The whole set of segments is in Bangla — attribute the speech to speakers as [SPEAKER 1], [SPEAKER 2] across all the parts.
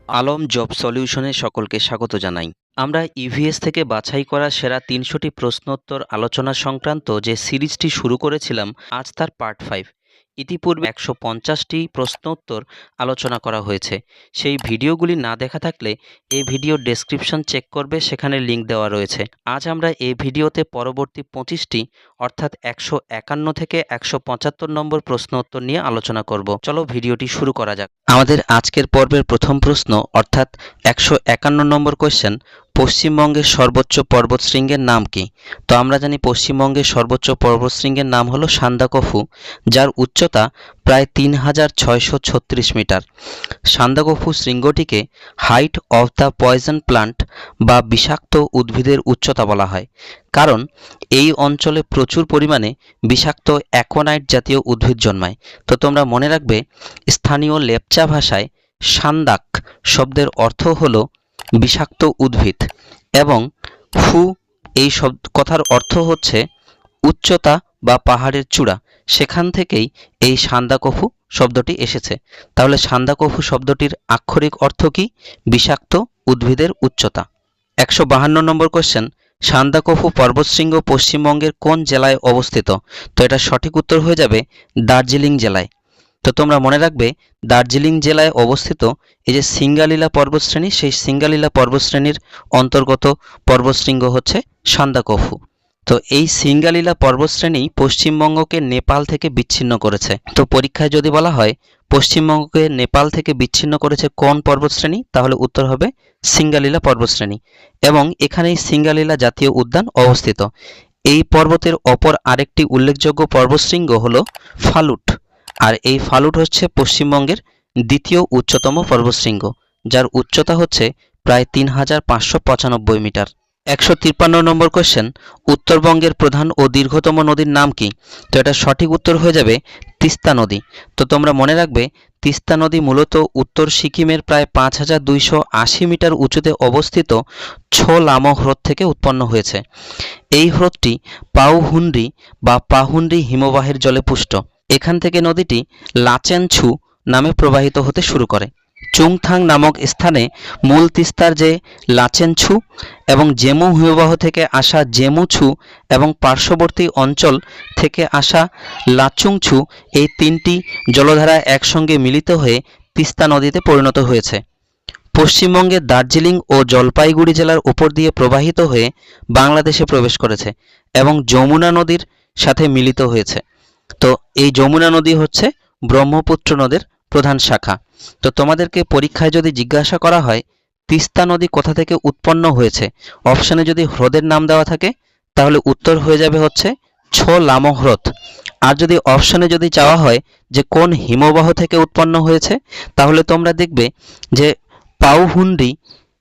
[SPEAKER 1] আলম জব সলিউশনে সকলকে স্বাগত জানাই। আমরা ইভিএস থেকে বাছাই করা সেরা ৩০০টি প্রশ্নোত্তর আলোচনা সংক্রান্ত যে সিরিজটি শুরু করেছিলাম, আজ তার পার্ট 5। ইতিপূর্বে ১৫০টি প্রশ্নোত্তর আলোচনা করা হয়েছে। সেই ভিডিওগুলি না দেখা থাকলে এই ভিডিওর ডেসক্রিপশন চেক করবে, সেখানে লিঙ্ক দেওয়া রয়েছে। আজ আমরা এই ভিডিওতে পরবর্তী ২৫টি অর্থাৎ ১৫১ থেকে ১৭৫ নম্বর প্রশ্নোত্তর নিয়ে আলোচনা করব। চলো ভিডিওটি শুরু করা যাক। আমাদের আজকের পর্বের প্রথম প্রশ্ন অর্থাৎ ১৫১ নম্বর কোয়েশ্চেন, পশ্চিমবঙ্গের সর্বোচ্চ পর্বতশৃঙ্গের নাম কি? তো আমরা জানি পশ্চিমবঙ্গের সর্বোচ্চ পর্বতশৃঙ্গের নাম হলো সান্দাকফু, যার উচ্চতা প্রায় ৩,৬৩৬ মিটার। সান্দাকফু শৃঙ্গটিকে height of the poison plant বা বিষাক্ত উদ্ভিদের উচ্চতা বলা হয়, কারণ এই অঞ্চলে প্রচুর পরিমাণে বিষাক্ত অ্যাকোনাইট জাতীয় উদ্ভিদ জন্মায়। তো তোমরা মনে রাখবে, স্থানীয় লেপচা ভাষায় সান্দাক শব্দের অর্থ হলো বিষাক্ত উদ্ভিদ এবং ফু এই কথার অর্থ হচ্ছে উচ্চতা বা পাহাড়ের চূড়া। সেখান থেকেই এই সান্দাকফু শব্দটি এসেছে। তাহলে সান্দাকফু শব্দটির আক্ষরিক অর্থ কি? বিষাক্ত উদ্ভিদের উচ্চতা। ১৫২ নম্বর কোশ্চেন, সান্দাকফু পর্বতশৃঙ্গ পশ্চিমবঙ্গের কোন জেলায় অবস্থিত? তো এটা সঠিক উত্তর হয়ে যাবে দার্জিলিং জেলায়। তো তোমরা মনে রাখবে, দার্জিলিং জেলায় অবস্থিত এই যে সিঙ্গালীলা পর্বতশ্রেণী, সেই সিঙ্গালীলা পর্বতশ্রেণীর অন্তর্গত পর্বতশৃঙ্গ হচ্ছে সান্দাকফু। তো এই সিঙ্গালীলা পর্বতশ্রেণী পশ্চিমবঙ্গকে নেপাল থেকে বিচ্ছিন্ন করেছে। তো পরীক্ষায় যদি বলা হয় পশ্চিমবঙ্গকে নেপাল থেকে বিচ্ছিন্ন করেছে কোন পর্বতশ্রেণী, তাহলে উত্তর হবে সিঙ্গালীলা পর্বতশ্রেণী। এবং এখানেই সিঙ্গালীলা জাতীয় উদ্যান অবস্থিত। এই পর্বতের অপর আরেকটি উল্লেখযোগ্য পর্বতশৃঙ্গ হলো ফালুট, আর এই ফালুট হচ্ছে পশ্চিমবঙ্গের দ্বিতীয় উচ্চতম পর্বতশৃঙ্গ, যার উচ্চতা হচ্ছে প্রায় ৩,৫৯৫ মিটার। ১৫৩ নম্বর কোশ্চেন, উত্তরবঙ্গের প্রধান ও দীর্ঘতম নদীর নাম কি? তো এটা সঠিক উত্তর হয়ে যাবে তিস্তা নদী। তো তোমরা মনে রাখবে, তিস্তা নদী মূলত উত্তর সিকিমের প্রায় ৫,২৮০ মিটার উঁচুতে অবস্থিত ছো লামো হ্রদ থেকে উৎপন্ন হয়েছে। এই হ্রদটি পাউহুন্ডি বা পাহুন্ডি হিমবাহের জলে পুষ্ট। এখান থেকে নদীটি লাচেনছু নামে প্রবাহিত হতে শুরু করে। চুংথাং নামক স্থানে মূল তিস্তার যে লাচেনছু এবং জেমু হিমবাহ থেকে আসা জেমুছু এবং পার্শ্ববর্তী অঞ্চল থেকে আসা লাচুংছু, এই তিনটি জলধারা একসঙ্গে মিলিত হয়ে তিস্তা নদীতে পরিণত হয়েছে। পশ্চিমবঙ্গের দার্জিলিং ও জলপাইগুড়ি জেলার উপর দিয়ে প্রবাহিত হয়ে বাংলাদেশে প্রবেশ করেছে এবং যমুনা নদীর সাথে মিলিত হয়েছে। তো এই যমুনা নদী হচ্ছে ব্রহ্মপুত্র নদের প্রধান শাখা। তো তোমাদেরকে পরীক্ষায় যদি জিজ্ঞাসা করা হয় তিস্তা নদী কোথা থেকে উৎপন্ন হয়েছে, অপশানে যদি হ্রদের নাম দেওয়া থাকে তাহলে উত্তর হয়ে যাবে হচ্ছে ছো লামো হ্রদ। আর যদি অপশানে যদি চাওয়া হয় যে কোন হিমবাহ থেকে উৎপন্ন হয়েছে, তাহলে তোমরা দেখবে যে পাউহুন্ডি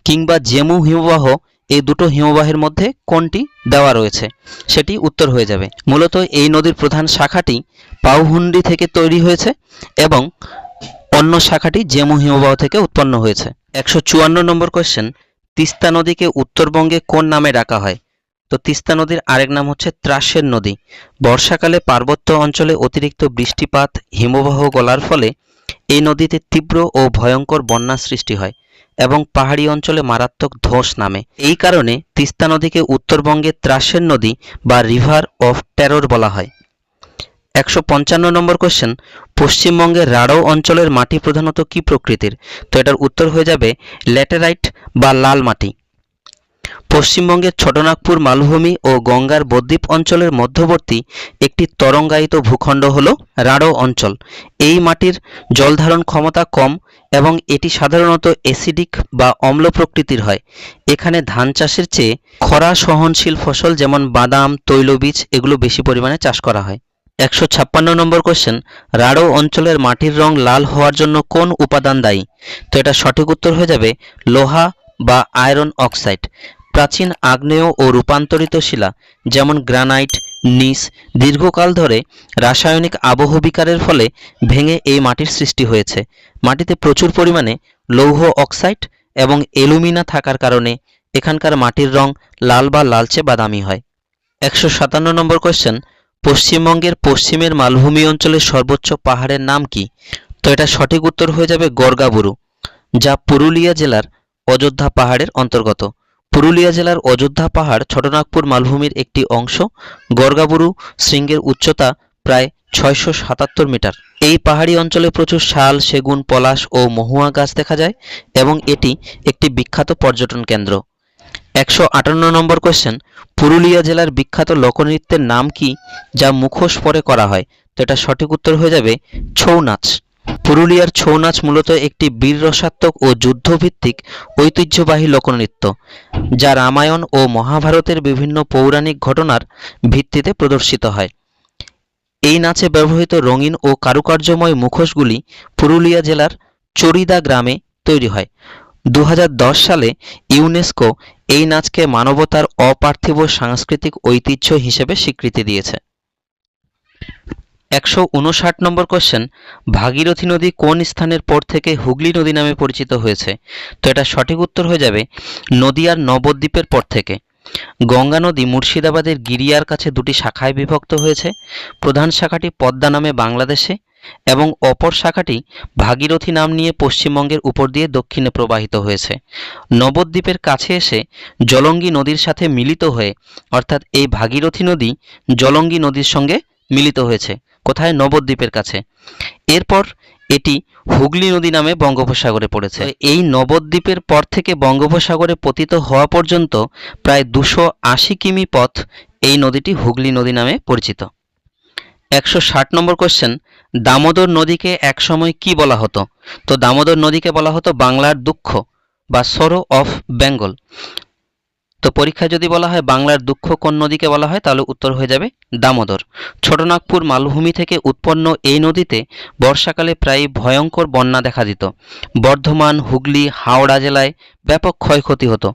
[SPEAKER 1] কিংবা জেমু হিমবাহ, এই দুটো হিমবাহের মধ্যে কোনটি দেওয়া রয়েছে, সেটি উত্তর হয়ে যাবে। মূলত এই নদীর প্রধান শাখাটি পাউহুন্ডি থেকে তৈরি হয়েছে এবং অন্য শাখাটি জেমু হিমবাহ থেকে উৎপন্ন হয়েছে। ১৫৪ নম্বর কোয়েশ্চেন, তিস্তা নদীকে উত্তরবঙ্গে কোন নামে ডাকা হয়? তো তিস্তা নদীর আরেক নাম হচ্ছে ত্রাসের নদী। বর্ষাকালে পার্বত্য অঞ্চলে অতিরিক্ত বৃষ্টিপাত, হিমবাহ গলার ফলে এই নদীতে তীব্র ও ভয়ঙ্কর বন্যা সৃষ্টি হয় এবং পাহাড়ি অঞ্চলে মারাত্মক ধস নামে। এই কারণে তিস্তা নদীকে উত্তরবঙ্গে ত্রাসের নদী বা রিভার অফ টেরর বলা হয়। ১৫৫ নম্বর কোশ্চেন, পশ্চিমবঙ্গের রাঢ় অঞ্চলের মাটি প্রধানত কি প্রকৃতির? তো এটার উত্তর হয়ে যাবে ল্যাটেরাইট বা লাল মাটি। পশ্চিমবঙ্গের ছোটনাগপুর মালভূমি ও গঙ্গার বদ্বীপ অঞ্চলের মধ্যবর্তী একটি তরঙ্গায়িত ভূখণ্ড হল রাঢ় অঞ্চল। এই মাটির জলধারণ ক্ষমতা কম এবং এটি সাধারণত অ্যাসিডিক বা অম্ল প্রকৃতির হয়। এখানে ধান চাষের চেয়ে খরা সহনশীল ফসল যেমন বাদাম, তৈলবীজ এগুলো বেশি পরিমাণে চাষ করা হয়। ১৫৬ নম্বর কোশ্চেন, রাঢ় অঞ্চলের মাটির রং লাল হওয়ার জন্য কোন উপাদান দায়ী? তো এটা সঠিক উত্তর হয়ে যাবে লোহা বা আয়রন অক্সাইড। প্রাচীন আগ্নেয় ও রূপান্তরিত শিলা যেমন গ্রানাইট, নিস দীর্ঘকাল ধরে রাসায়নিক আবহবিকারের ফলে ভেঙে এই মাটির সৃষ্টি হয়েছে। মাটিতে প্রচুর পরিমাণে লৌহ অক্সাইড এবং অ্যালুমিনা থাকার কারণে এখানকার মাটির রং লাল বা লালচে বাদামি হয়। ১৫৭ নম্বর কোশ্চেন, পশ্চিমবঙ্গের পশ্চিমের মালভূমি অঞ্চলের সর্বোচ্চ পাহাড়ের নাম কি? তো এটা সঠিক উত্তর হয়ে যাবে গর্গাবুরু। যা পুরুলিয়া জেলার অযোধ্যা পাহাড়ের অন্তর্গত। পুরুলিয়া জেলার অযোধ্যা পাহাড় ছোটনাগপুর মালভূমির একটি অংশ। গর্গাবুরু শৃঙ্গের উচ্চতা প্রায় 677 মিটার। এই পাহাড়ি অঞ্চলে প্রচুর শাল, সেগুন, পলাশ ও মহুয়া গাছ দেখা যায় এবং এটি একটি বিখ্যাত পর্যটন কেন্দ্র। 158 নম্বর কোয়েশ্চেন, পুরুলিয়া জেলার বিখ্যাত লোকনৃত্যের নাম কি যা মুখোশ পরে করা হয়? তো এটা সঠিক উত্তর হয়ে যাবে ছৌ নাচ। পুরুলিয়ার ছৌ নাচ মূলত একটি বীর রসাত্মক ও যুদ্ধভিত্তিক ঐতিহ্যবাহী লোকনৃত্য, যা রামায়ণ ও মহাভারতের বিভিন্ন পৌরাণিক ঘটনার ভিত্তিতে প্রদর্শিত হয়। এই নাচে ব্যবহৃত রঙিন ও কারুকার্যময় মুখোশগুলি পুরুলিয়া জেলার চরিদা গ্রামে তৈরি হয়। 2010 সালে ইউনেস্কো এই নাচকে মানবতার অপার্থিব সাংস্কৃতিক ঐতিহ্য হিসেবে স্বীকৃতি দিয়েছে। 159 নম্বর কোশ্চেন, ভাগীরথী নদী কোন স্থানের পর থেকে হুগলি নদী নামে পরিচিত হয়েছে? তো এটা সঠিক উত্তর হয়ে যাবে নদিয়ার নবদ্বীপের পর থেকে। গঙ্গা নদী মুর্শিদাবাদের গিরিয়ার কাছে দুটি শাখায় বিভক্ত হয়েছে। প্রধান শাখাটি পদ্মা নামে বাংলাদেশে এবং অপর শাখাটি ভাগীরথী নাম নিয়ে পশ্চিমবঙ্গের উপর দিয়ে দক্ষিণে প্রবাহিত হয়েছে। নবদ্বীপের কাছে এসে জলঙ্গি নদীর সাথে মিলিত হয়ে, অর্থাৎ এই ভাগীরথী নদী জলঙ্গি নদীর সঙ্গে মিলিত হয়েছে। কোথায়? নবদ্বীপের কাছে। এরপর এটি হুগলি নদী নামে বঙ্গোপসাগরে পড়েছে। এই নবদ্বীপের পর থেকে বঙ্গোপসাগরে পতিত হওয়া পর্যন্ত প্রায় 280 কিমি পথ এই নদীটি হুগলি নদী নামে পরিচিত। 160 নম্বর কোশ্চেন, দামোদর নদীকে একসময় কি বলা হতো? তো দামোদর নদীকে বলা হতো বাংলার দুঃখ বা সরো অফ বেঙ্গল। তো পরীক্ষায় যদি বলা হয় বাংলার দুঃখ কোন নদীকে বলা হয়, তাহলে উত্তর হয়ে যাবে দামোদর। ছোটনাগপুর মালভূমি থেকে উৎপন্ন এই নদীতে বর্ষাকালে প্রায় ভয়ঙ্কর বন্যা দেখা দিত। বর্ধমান, হুগলি, হাওড়া জেলায় ব্যাপক ক্ষয়ক্ষতি হতো।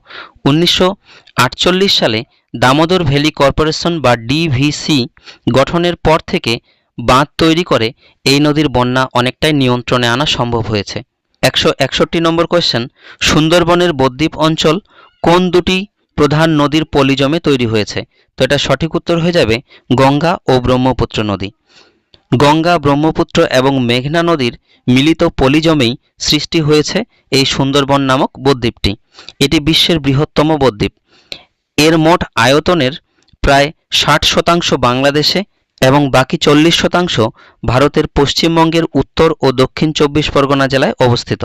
[SPEAKER 1] 1948 সালে দামোদর ভ্যালি কর্পোরেশন বা ডিভিসি গঠনের পর থেকে বাঁধ তৈরি করে এই নদীর বন্যা অনেকটাই নিয়ন্ত্রণে আনা সম্ভব হয়েছে। 161 নম্বর কোয়েশ্চেন, সুন্দরবনের বদ্বীপ অঞ্চল কোন দুটি প্রধান নদীর পলিজমে তৈরি হয়েছে? তো এটা সঠিক উত্তর হয়ে যাবে গঙ্গা ও ব্রহ্মপুত্র নদী। গঙ্গা, ব্রহ্মপুত্র এবং মেঘনা নদীর মিলিত পলিজমেই সৃষ্টি হয়েছে এই সুন্দরবন নামক বদ্বীপটি। এটি বিশ্বের বৃহত্তম বদ্বীপ। এর মোট আয়তনের প্রায় 60% বাংলাদেশে এবং বাকি 40% ভারতের পশ্চিমবঙ্গের উত্তর ও দক্ষিণ 24 পরগনা জেলায় অবস্থিত।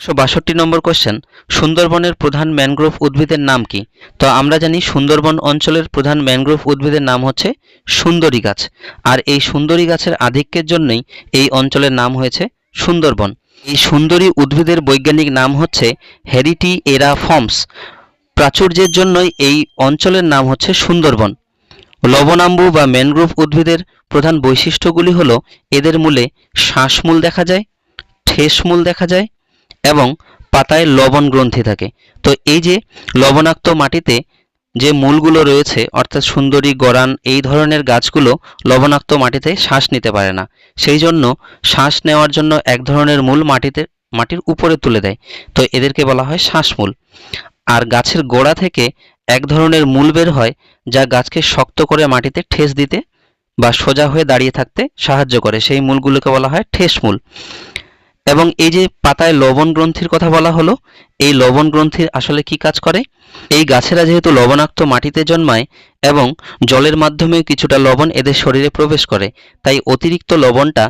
[SPEAKER 1] 162 নম্বর কোশ্চেন, সুন্দরবনের প্রধান ম্যানগ্রোভ উদ্ভিদের নাম কি? তো আমরা জানি সুন্দরবন অঞ্চলের প্রধান ম্যানগ্রোভ উদ্ভিদের নাম হচ্ছে সুন্দরী গাছ, আর এই সুন্দরী গাছের আধিক্যের জন্যই এই অঞ্চলের নাম হয়েছে সুন্দরবন। এই সুন্দরী উদ্ভিদের বৈজ্ঞানিক নাম হচ্ছে হেরিটিএরাফর্মস। প্রাচুর্যের জন্যই এই অঞ্চলের নাম হচ্ছে সুন্দরবন। লবণাম্বু বা ম্যানগ্রোভ উদ্ভিদের প্রধান বৈশিষ্ট্যগুলি হলো এদের মূলে শ্বাসমূল দেখা যায়, ঠেসমূল দেখা যায় এবং পাতায় লবণ গ্রন্থি থাকে। তো এই যে লবণাক্ত মাটিতে যে মূলগুলো রয়েছে, অর্থাৎ সুন্দরী, গরান, এই ধরনের গাছগুলো লবণাক্ত মাটিতে শ্বাস নিতে পারে না, সেই জন্য শ্বাস নেওয়ার জন্য এক ধরনের মূল মাটির উপরে তুলে দেয়, তো এদেরকে বলা হয় শ্বাসমূল। আর গাছের গোড়া থেকে এক ধরনের মূল বের হয় যা গাছকে শক্ত করে মাটিতে ঠেস দিতে বা সোজা হয়ে দাঁড়িয়ে থাকতে সাহায্য করে, সেই মূলগুলোকে বলা হয় ঠেসমূল। এবং এই যে পাতায় লবণ গ্রন্থির কথা বলা হলো, এই লবণ গ্রন্থির আসলে কি কাজ করে? এই গাছেরা যেহেতু লবণাক্ত মাটিতে জন্মায় এবং জলের মাধ্যমেও কিছুটা লবণ এদের শরীরে প্রবেশ করে, তাই অতিরিক্ত লবণটা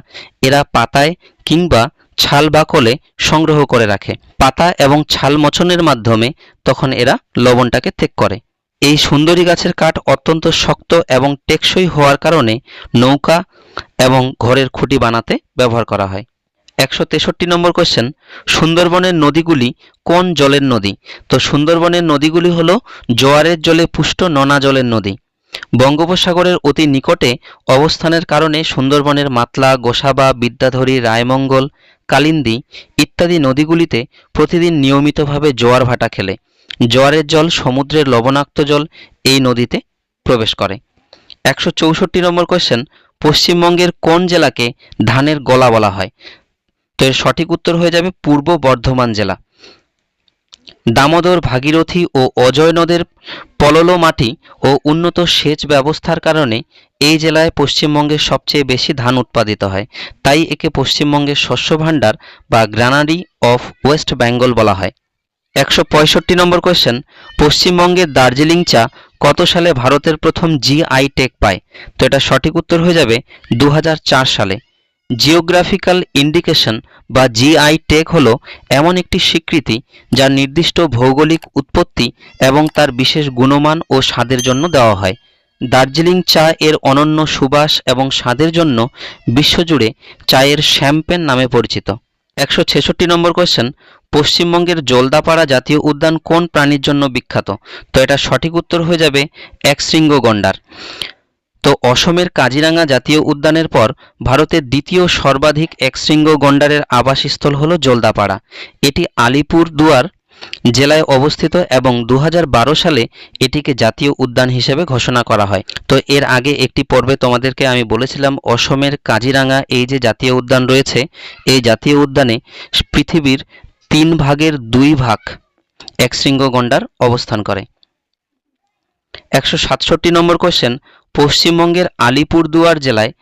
[SPEAKER 1] এরা পাতায় কিংবা ছাল বাকলে সংগ্রহ করে রাখে। পাতা এবং ছাল মোচনের মাধ্যমে তখন এরা লবণটাকে ত্যাগ করে। এই সুন্দরী গাছের কাঠ অত্যন্ত শক্ত এবং টেকসই হওয়ার কারণে নৌকা এবং ঘরের খুঁটি বানাতে ব্যবহার করা হয়। 163 নম্বর কোশ্চেন, সুন্দরবনের নদীগুলি কোন জলের নদী? তো সুন্দরবনের নদীগুলি হলো জোয়ারের জলে পুষ্ট নোনা জলের নদী। বঙ্গোপসাগরের অতি নিকটে অবস্থানের কারণে সুন্দরবনের মাতলা, গোসাবা, বিদ্যাধরী, রায়মঙ্গল, কালিন্দী ইত্যাদি নদীগুলিতে প্রতিদিন নিয়মিতভাবে জোয়ার ভাটা খেলে। জোয়ারের জল সমুদ্রের লবণাক্ত জল এই নদীতে প্রবেশ করে। 164 নম্বর কোশ্চেন, পশ্চিমবঙ্গের কোন জেলাকে ধানের গলা বলা হয়? তো এর সঠিক উত্তর হয়ে যাবে পূর্ব বর্ধমান জেলা। দামোদর, ভাগীরথী ও অজয় নদের পলল মাটি ও উন্নত সেচ ব্যবস্থার কারণে এই জেলায় পশ্চিমবঙ্গের সবচেয়ে বেশি ধান উৎপাদিত হয়, তাই একে পশ্চিমবঙ্গের শস্য ভাণ্ডার বা গ্রানারি অফ ওয়েস্ট বেঙ্গল বলা হয়। 165 নম্বর কোয়েশ্চেন, পশ্চিমবঙ্গের দার্জিলিং চা কত সালে ভারতের প্রথম জিআই ট্যাগ পায়? তো এটা সঠিক উত্তর হয়ে যাবে 2004 সালে। জিওগ্রাফিক্যাল ইন্ডিকেশন বা জিআই ট্যাগ হলো এমন একটি স্বীকৃতি যা নির্দিষ্ট ভৌগোলিক উৎপত্তি এবং তার বিশেষ গুণমান ও স্বাদের জন্য দেওয়া হয়। দার্জিলিং চা এর অনন্য সুবাস এবং স্বাদের জন্য বিশ্বজুড়ে চায়ের শ্যাম্পেন নামে পরিচিত। 166 নম্বর কোয়েশ্চেন, পশ্চিমবঙ্গের জলদাপাড়া জাতীয় উদ্যান কোন প্রাণীর জন্য বিখ্যাত? তো এটা সঠিক উত্তর হয়ে যাবে একশৃঙ্গ গন্ডার। তো অসমের কাজিরাঙা জাতীয় উদ্যানের পর ভারতের দ্বিতীয় সর্বাধিক একশৃঙ্গ গন্ডারের আবাসস্থল হলো জলদাপাড়া। এটি আলিপুরদুয়ার জেলায় অবস্থিত এবং 2012 সালে এটিকে জাতীয় উদ্যান হিসেবে ঘোষণা করা হয়। তো এর আগে একটি পর্বে তোমাদেরকে আমি বলেছিলাম অসমের কাজিরাঙা এই যে জাতীয় উদ্যান রয়েছে, এই জাতীয় উদ্যানে পৃথিবীর 3/2 ভাগ একশৃঙ্গ গন্ডার অবস্থান করে। 167 নম্বর কোয়েশ্চেন, পশ্চিমবঙ্গের আলিপুরদুয়ার জেলায়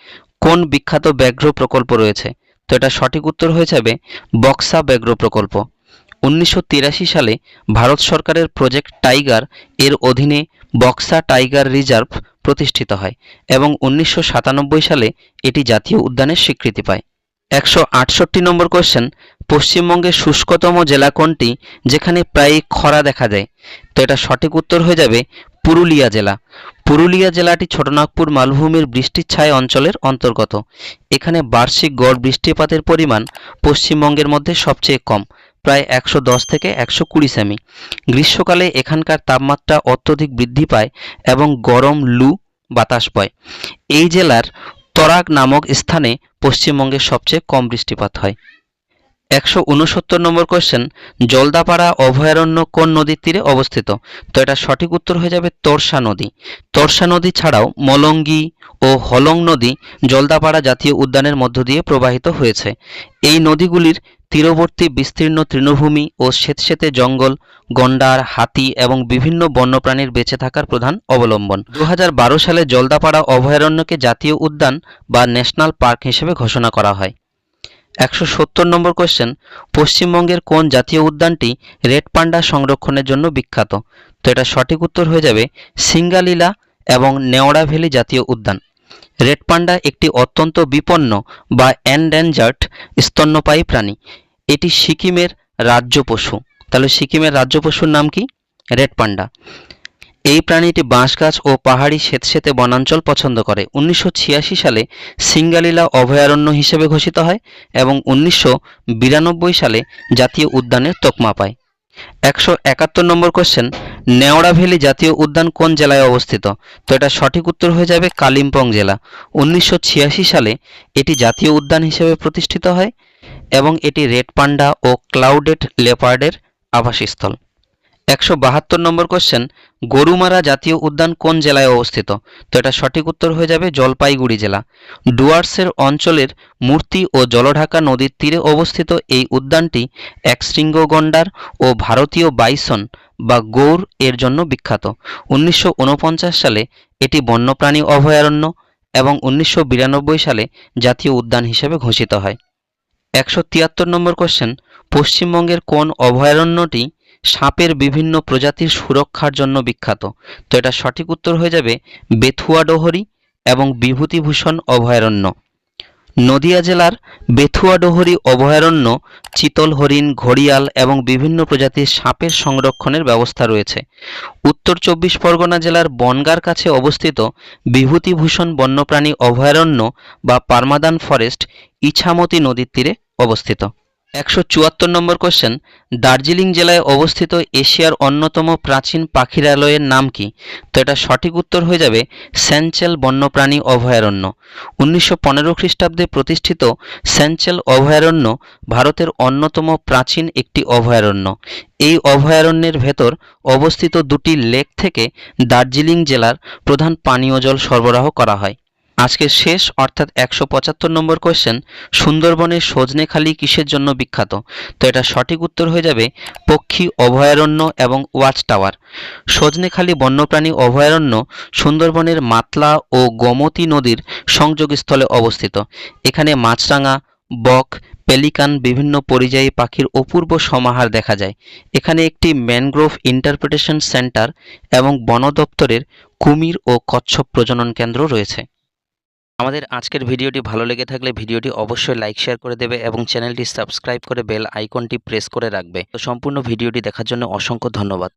[SPEAKER 1] কোন বিখ্যাত ব্যাঘ্র প্রকল্প রয়েছে? তো এটা সঠিক উত্তর হয়ে যাবে বক্সা ব্যাঘ্র প্রকল্প। 1983 সালে ভারত সরকারের প্রজেক্ট টাইগার এর অধীনে বক্সা টাইগার রিজার্ভ প্রতিষ্ঠিত হয় এবং 1997 সালে এটি জাতীয় উদ্যানের স্বীকৃতি পায়। 168 নম্বর কোয়েশ্চেন, পশ্চিমবঙ্গের শুষ্কতম জেলা কোনটি যেখানে প্রায়ই খরা দেখা যায়? তো এটা সঠিক উত্তর হয়ে যাবে পুরুলিয়া জেলা। পুরুলিয়া জেলাটি ছোটনাগপুর মালভূমির বৃষ্টিচ্ছায়া অঞ্চলের অন্তর্গত। এখানে বার্ষিক গড় বৃষ্টিপাতের পরিমাণ পশ্চিমবঙ্গের মধ্যে সবচেয়ে কম, প্রায় 110 থেকে 120 সেমি। গ্রীষ্মকালে এখানকার তাপমাত্রা অত্যধিক বৃদ্ধি পায় এবং গরম লু বাতাস বয়। এই জেলার তরাগ নামক স্থানে পশ্চিমবঙ্গের সবচেয়ে কম বৃষ্টিপাত হয়। 169 নম্বর কোয়েশ্চেন, জলদাপাড়া অভয়ারণ্য কোন নদীর তীরে অবস্থিত? তো এটা সঠিক উত্তর হয়ে যাবে তোরসা নদী। তোরসা নদী ছাড়াও মলঙ্গি ও হলং নদী জলদাপাড়া জাতীয় উদ্যানের মধ্য দিয়ে প্রবাহিত হয়েছে। এই নদীগুলির তীরবর্তী বিস্তীর্ণ তৃণভূমি ও স্যাঁতসেঁতে জঙ্গল গন্ডার, হাতি এবং বিভিন্ন বন্যপ্রাণীর বেঁচে থাকার প্রধান অবলম্বন। 2012 সালে জলদাপাড়া অভয়ারণ্যকে জাতীয় উদ্যান বা ন্যাশনাল পার্ক হিসেবে ঘোষণা করা হয়। 170 নম্বর কোয়েশ্চেন, পশ্চিমবঙ্গের কোন জাতীয় উদ্যানটি রেড পান্ডা সংরক্ষণের জন্য বিখ্যাত? তো এটা সঠিক উত্তর হয়ে যাবে সিঙ্গালীলা এবং নেওড়া ভ্যালি জাতীয় উদ্যান। রেড পান্ডা একটি অত্যন্ত বিপন্ন বা এন্ডেঞ্জার্ড স্তন্যপায়ী প্রাণী। এটি সিকিমের রাজ্য পশু। তাহলে সিকিমের রাজ্য পশুর নাম কি? Red panda. এই প্রাণীটি বাঁশগাছ ও পাহাড়ি স্যাঁতসেঁতে বনাঞ্চল পছন্দ করে। 1986 সালে সিঙ্গালীলা অভয়ারণ্য হিসেবে ঘোষিত হয় এবং 1992 সালে জাতীয় উদ্যানের তকমা পায়। 171 নম্বর কোয়েশ্চেন, নেওড়া ভ্যালি জাতীয় উদ্যান কোন জেলায় অবস্থিত? তো এটা সঠিক উত্তর হয়ে যাবে কালিম্পং জেলা। 1986 সালে এটি জাতীয় উদ্যান হিসেবে প্রতিষ্ঠিত হয় এবং এটি রেড পান্ডা ও ক্লাউডেড লেপার্ডের আবাসস্থল। 172 নম্বর কোয়েশ্চেন, গরুমারা জাতীয় উদ্যান কোন জেলায় অবস্থিত? তো এটা সঠিক উত্তর হয়ে যাবে জলপাইগুড়ি জেলা। ডুয়ার্সের অঞ্চলের মূর্তি ও জলঢাকা নদীর তীরে অবস্থিত এই উদ্যানটি একশৃঙ্গ গন্ডার ও ভারতীয় বাইসন বা গৌর এর জন্য বিখ্যাত। 1949 সালে এটি বন্যপ্রাণী অভয়ারণ্য এবং 1992 সালে জাতীয় উদ্যান হিসেবে ঘোষিত হয়। 173 নম্বর কোয়েশ্চেন, পশ্চিমবঙ্গের কোন অভয়ারণ্যটি সাপের বিভিন্ন প্রজাতির সুরক্ষার জন্য বিখ্যাত? তো এটা সঠিক উত্তর হয়ে যাবে বেথুয়াডোহরি এবং বিভূতিভূষণ অভয়ারণ্য। নদিয়া জেলার বেথুয়াডোহরি অভয়ারণ্য চিতল হরিণ, ঘড়িয়াল এবং বিভিন্ন প্রজাতির সাপের সংরক্ষণের ব্যবস্থা রয়েছে। উত্তর 24 পরগনা জেলার বনগাঁর কাছে অবস্থিত বিভূতিভূষণ বন্যপ্রাণী অভয়ারণ্য বা পারমাদান ফরেস্ট ইছামতি নদীর তীরে অবস্থিত। 174 নম্বর কোয়েশ্চেন, দার্জিলিং জেলায় অবস্থিত এশিয়ার অন্যতম প্রাচীন পাখিরালয়ের নাম কি? তো এটা সঠিক উত্তর হয়ে যাবে স্যাঞ্চেল বন্যপ্রাণী অভয়ারণ্য। 1915 খ্রিস্টাব্দে প্রতিষ্ঠিত স্যাঞ্চেল অভয়ারণ্য ভারতের অন্যতম প্রাচীন একটি অভয়ারণ্য। এই অভয়ারণ্যের ভেতর অবস্থিত দুটি লেক থেকে দার্জিলিং জেলার প্রধান পানীয় জল সরবরাহ করা হয়। আজকের শেষ অর্থাৎ 175 নম্বর কোয়েশ্চেন, সুন্দরবনের সজনেখালি কিসের জন্য বিখ্যাত? তো এটা সঠিক উত্তর হয়ে যাবে পক্ষী অভয়ারণ্য এবং ওয়াচ টাওয়ার। সজনেখালি বন্যপ্রাণী অভয়ারণ্য সুন্দরবনের মাতলা ও গোমতী নদীর সংযোগস্থলে অবস্থিত। এখানে মাছরাঙা, বক, পেলিকান, বিভিন্ন পরিযায়ী পাখির অপূর্ব সমাহার দেখা যায়। এখানে একটি ম্যানগ্রোভ ইন্টারপ্রিটেশন সেন্টার এবং বন দপ্তরের কুমির ও কচ্ছপ প্রজনন কেন্দ্র রয়েছে। আমাদের আজকের ভিডিওটি ভালো লেগে থাকলে ভিডিওটি অবশ্যই লাইক শেয়ার করে দেবে এবং চ্যানেলটি সাবস্ক্রাইব করে বেল আইকনটি প্রেস করে রাখবে। তো সম্পূর্ণ ভিডিওটি দেখার জন্য অসংখ্য ধন্যবাদ।